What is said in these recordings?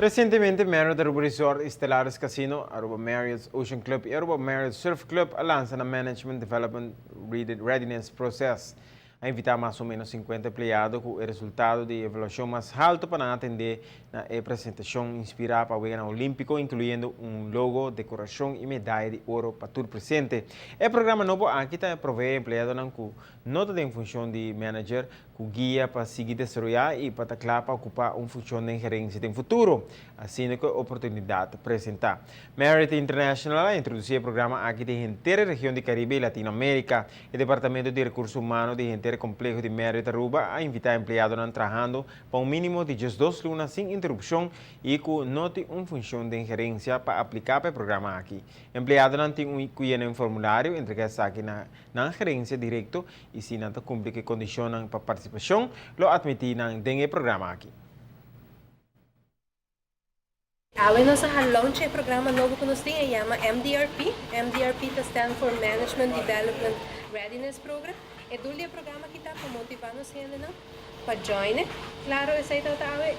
Recentemente, Marriott Aruba Resort Stellaris Casino, Aruba Marriott's Ocean Club e Aruba Marriott Surf Club lançam a Management Development Readiness Process. A invitar mais ou menos 50 empregados com o resultado de avaliação mais alto para atender na apresentação inspirada para o Verão Olímpico, incluindo logo, decoração e medalha de ouro para todo presente. O programa novo aqui provê empregados com nota de função de manager, com guia para seguir desenvolver e para ocupar função de gerência no futuro, assim que a oportunidade apresentar. Marriott International introduziu o programa aqui de inteira região de Caribe e Latinoamérica. O Departamento de Recursos Humanos de inteiro complexo de Marriott Aruba a invitar empregados a trabalhando para um mínimo de 2 lunas sem interrupção e com nota função de gerência para aplicar para o programa aqui. Empregados não têm um formulário entregue aqui na gerência direto e se não cumpre que condicionam para participação, lo admitir no programa aqui. Awe nossa launch programa novo que nós temos chama MDRP. MDRP stand for Management Development Readiness Program. É do programa que está para motivar nós para join. Claro, esse aí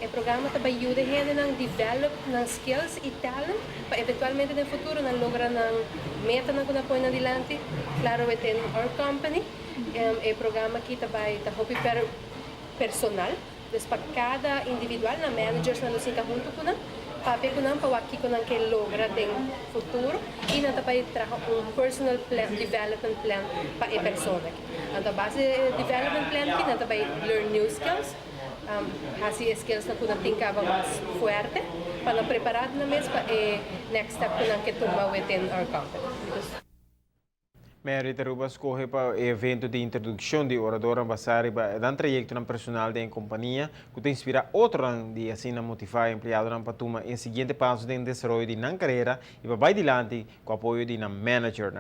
é o programa que vai ajudar a develop skills e talent para eventualmente no futuro não lograr meta na que põe adiante. Claro, within our company. É programa que vai para personal, para cada individual na managers na nós junto com papel para aqui que logra no futuro e não vai trazer personal plan, development plan para a pessoa. Então, base development plan que não vai learn new skills, fazer skills na que não tem mais forte para preparar na mesa para next step que toma within our company. Marriott Aruba escolhe para o evento de introdução de orador basado em trajecto personal da companhia que te inspira outro de assim motivar empregado para tomar em seguinte passo de desenvolvimento de carreira e para vai adiante com o apoio de manager.